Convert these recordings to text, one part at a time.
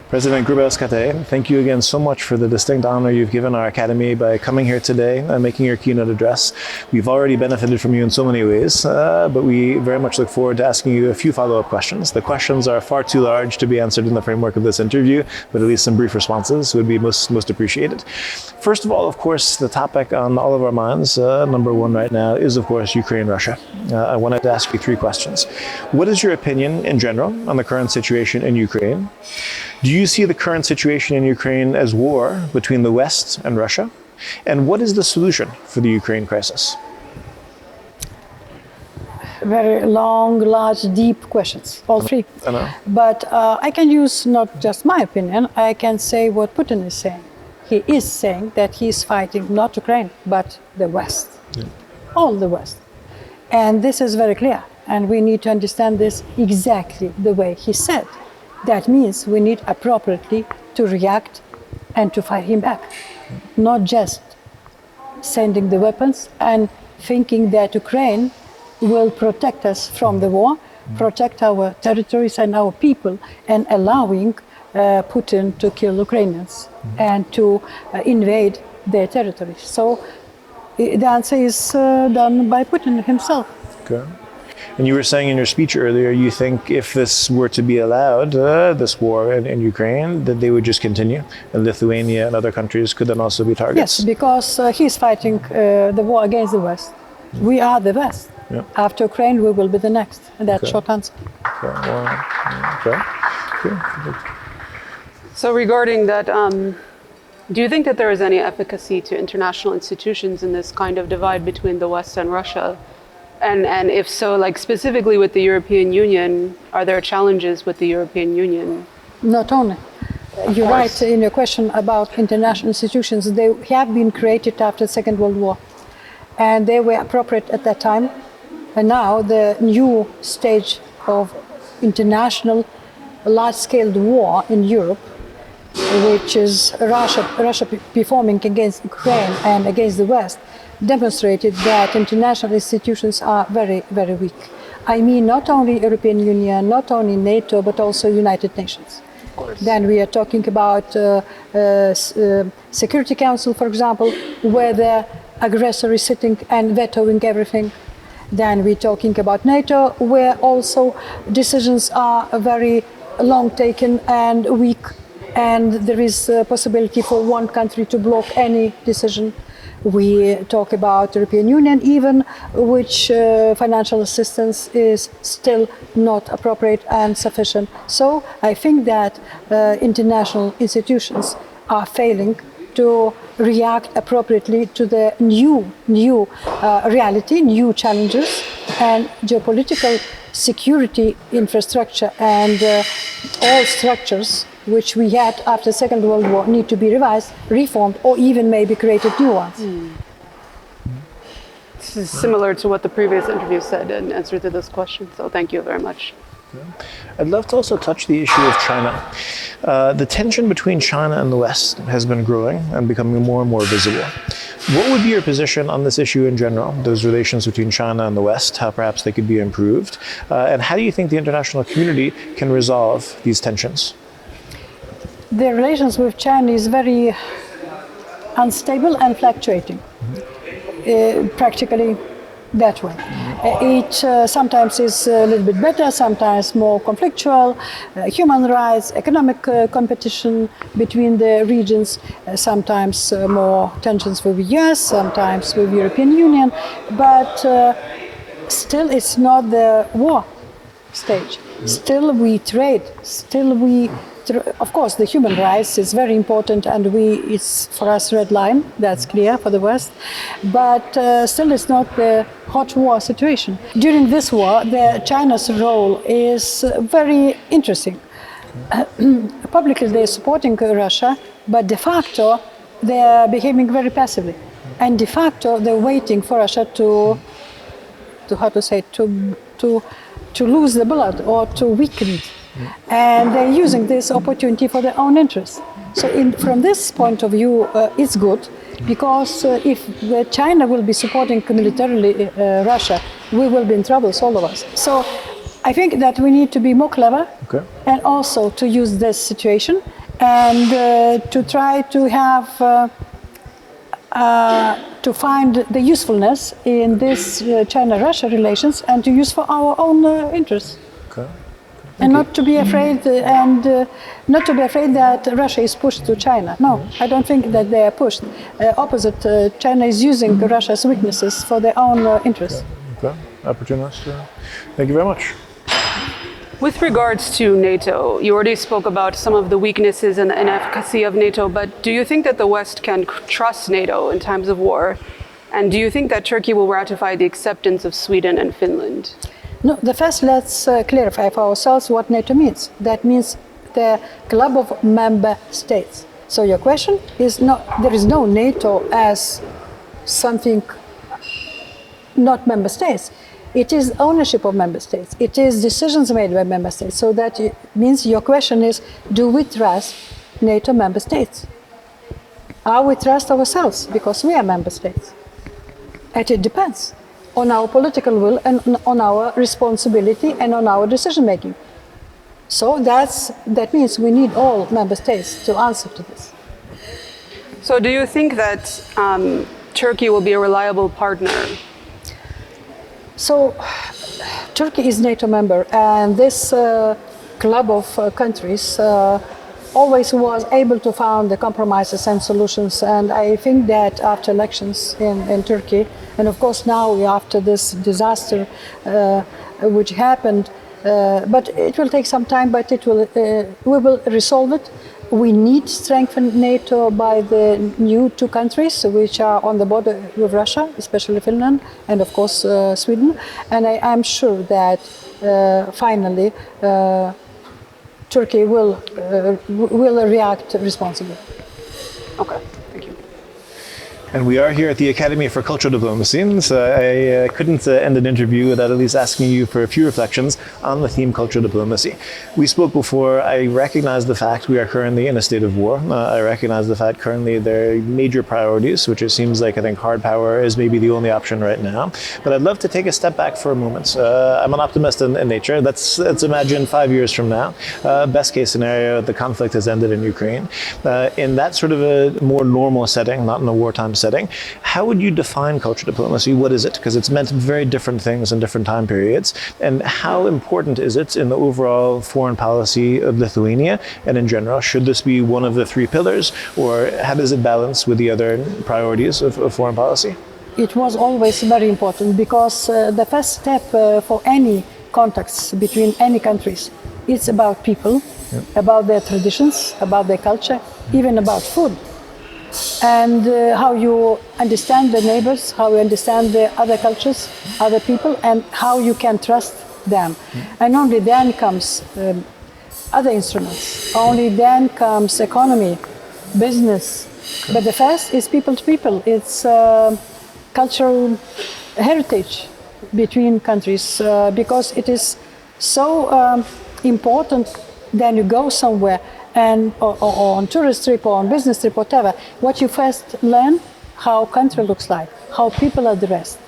President Grybauskaité, thank you again so much for the distinct honor you've given our Academy by coming here today and making your keynote address. We've already benefited from you in so many ways, but we very much look forward to asking you a few follow-up questions. The questions are far too large to be answered in the framework of this interview, but at least some brief responses would be most appreciated. First of all, of course, the topic on all of our minds, number one right now, is of course Ukraine-Russia. I wanted to ask you three questions. What is your opinion in general on the current situation in Ukraine? Do you see the current situation in Ukraine as war between the West and Russia? And what is the solution for the Ukraine crisis? Very long, large, deep questions, all three. I know. But I can use not just my opinion, I can say what Putin is saying. He is saying that he is fighting not Ukraine, but the West. Yeah. All the West. And this is very clear. And we need to understand this exactly the way he said. That means we need appropriately to react and to fight him back. Not just sending the weapons and thinking that Ukraine will protect us from the war, protect our territories and our people, and allowing Putin to kill Ukrainians and to invade their territories. So the answer is done by Putin himself. Okay. And you were saying in your speech earlier, you think if this were to be allowed, this war in Ukraine, that they would just continue, and Lithuania and other countries could then also be targets? Yes, because he's fighting the war against the West. We are the West. Yeah. After Ukraine, we will be the next. And that's short answer. Okay. Well, okay. Okay. So regarding that, do you think that there is any efficacy to international institutions in this kind of divide between the West and Russia? And if so, like specifically with the European Union, are there challenges with the European Union? Not only. You're right in your question about international institutions. They have been created after the Second World War. And they were appropriate at that time. And now the new stage of international large-scale war in Europe, which is Russia performing against Ukraine and against the West, demonstrated that international institutions are very, very weak. I mean, not only European Union, not only NATO, but also United Nations. Then we are talking about Security Council, for example, where the aggressor is sitting and vetoing everything. Then we're talking about NATO, where also decisions are very long taken and weak, and there is a possibility for one country to block any decision. We talk about the European Union even, which financial assistance is still not appropriate and sufficient. So I think that international institutions are failing to react appropriately to the new reality, new challenges, and geopolitical security infrastructure and all structures which we had after the Second World War need to be revised, reformed, or even maybe created new ones. This is similar to what the previous interview said in answer to this question, so thank you very much. I'd love to also touch the issue of China. The tension between China and the West has been growing and becoming more and more visible. What would be your position on this issue in general, those relations between China and the West, how perhaps they could be improved? And how do you think the international community can resolve these tensions? The relations with China is very unstable and fluctuating, practically that way. It sometimes is a little bit better, sometimes more conflictual, human rights, economic competition between the regions, sometimes more tensions with the US, sometimes with the European Union, but still it's not the war stage. Still we trade, still we of course, the human rights is very important, and it's for us red line. That's clear for the West, but still, it's not the hot war situation. During this war, China's role is very interesting. Publicly, they're supporting Russia, but de facto, they're behaving very passively, and de facto, they're waiting for Russia to lose the blood or to weaken it. And they're using this opportunity for their own interests. So from this point of view, it's good, because if China will be supporting militarily Russia, we will be in trouble, all of us. So I think that we need to be more clever, Okay. and also to use this situation and to try to have to find the usefulness in this China-Russia relations and to use for our own interests. Okay. And not to be afraid not to be afraid that Russia is pushed to China. No, I don't think that they are pushed. Opposite, China is using Russia's weaknesses for their own interests. Okay. Opportunist. Thank you very much. With regards to NATO, you already spoke about some of the weaknesses and inefficacy of NATO, but do you think that the West can trust NATO in times of war? And do you think that Turkey will ratify the acceptance of Sweden and Finland? No, first let's clarify for ourselves what NATO means. That means the club of member states. So your question is not, there is no NATO as something not member states. It is ownership of member states. It is decisions made by member states. So that means your question is, do we trust NATO member states? Are we trust ourselves because we are member states? And it depends on our political will and on our responsibility and on our decision making. So that means we need all member states to answer to this. So do you think that Turkey will be a reliable partner? So Turkey is NATO member, and this club of countries always was able to find the compromises and solutions. And I think that after elections in Turkey, and of course now after this disaster which happened, but it will take some time, but we will resolve it. We need to strengthen NATO by the new two countries which are on the border with Russia, especially Finland and of course Sweden. And I am sure that finally Turkey will react responsibly. Okay, thank you. And we are here at the Academy for Cultural Diplomacy. So I couldn't end an interview without at least asking you for a few reflections on the theme cultural diplomacy. We spoke before. I recognize the fact we are currently in a state of war. I recognize the fact currently there are major priorities, which it seems like I think hard power is maybe the only option right now. But I'd love to take a step back for a moment. I'm an optimist in nature. Let's imagine 5 years from now. Best case scenario, the conflict has ended in Ukraine. In that sort of a more normal setting, not in a wartime setting, how would you define cultural diplomacy? What is it? Because it's meant very different things in different time periods. And how important is it in the overall foreign policy of Lithuania and in general? Should this be one of the three pillars, or how does it balance with the other priorities of foreign policy? It was always very important because the first step for any contacts between any countries, it's about people, about their traditions, about their culture, even about food. And how you understand the neighbors, how you understand the other cultures, other people, and how you can trust them. And only then comes other instruments. Only then comes economy, business. But the first is people to people. It's cultural heritage between countries because it is so important. Then you go somewhere and or on tourist trip or on business trip, whatever. What you first learn, how country looks like, how people are dressed,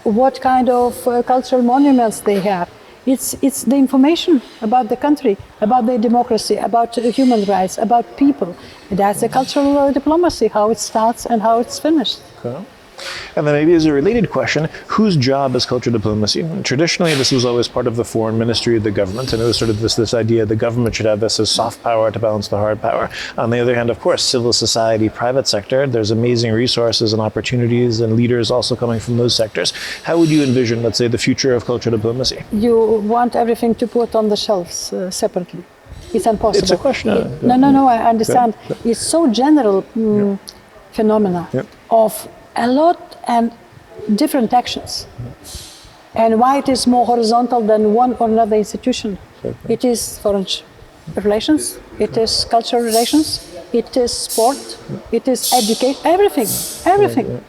what kind of cultural monuments they have. It's the information about the country, about their democracy, about human rights, about people. That's a cultural diplomacy, how it starts and how it's finished. Okay. And then maybe as a related question, whose job is cultural diplomacy? Traditionally, this was always part of the foreign ministry of the government, and it was sort of this idea the government should have this as soft power to balance the hard power. On the other hand, of course, civil society, private sector, there's amazing resources and opportunities and leaders also coming from those sectors. How would you envision, let's say, the future of cultural diplomacy? You want everything to put on the shelves separately. It's impossible. It's a question. No, I understand. It's so general phenomena of a lot and different actions. And why it is more horizontal than one or another institution? It is foreign relations, it is cultural relations, it is sport, it is education, everything.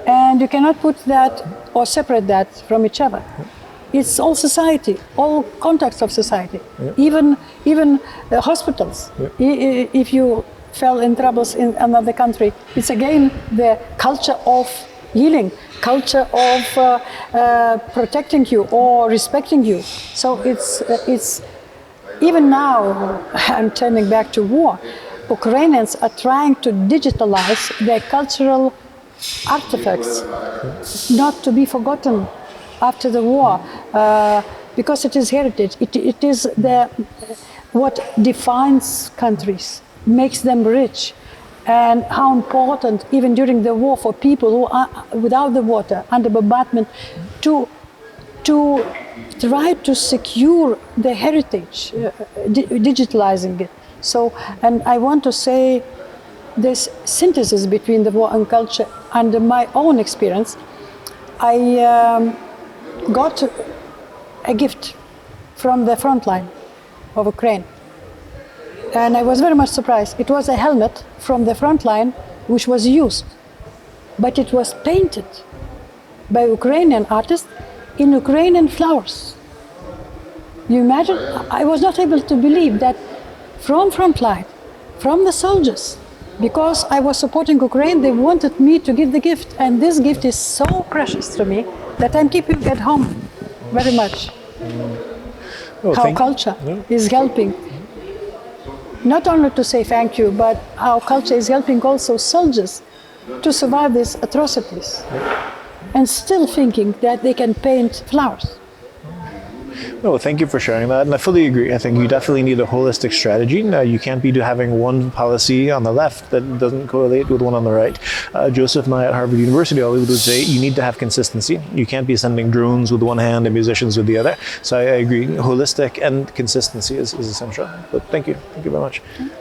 And you cannot put that or separate that from each other. It's all society, all contexts of society, even hospitals. If you fell in troubles in another country, it's again the culture of healing, culture of protecting you or respecting you. So it's even now, I'm turning back to war, Ukrainians are trying to digitalize their cultural artifacts, not to be forgotten after the war, because it is heritage. It is what defines countries, makes them rich, and how important, even during the war, for people who are without the water, under bombardment, to try to secure the heritage, digitalizing it. So, and I want to say this synthesis between the war and culture. Under my own experience, I got a gift from the front line of Ukraine. And I was very much surprised. It was a helmet from the front line, which was used, but it was painted by Ukrainian artists in Ukrainian flowers. You imagine? I was not able to believe that from front line, from the soldiers, because I was supporting Ukraine, they wanted me to give the gift. And this gift is so precious to me that I'm keeping at home very much. How culture is helping, not only to say thank you, but how culture is helping also soldiers to survive these atrocities and still thinking that they can paint flowers. No, thank you for sharing that, and I fully agree. I think you definitely need a holistic strategy. You can't be having one policy on the left that doesn't correlate with one on the right. Joseph and I at Harvard University always would say you need to have consistency. You can't be sending drones with one hand and musicians with the other. So I agree, holistic and consistency is essential. But thank you very much.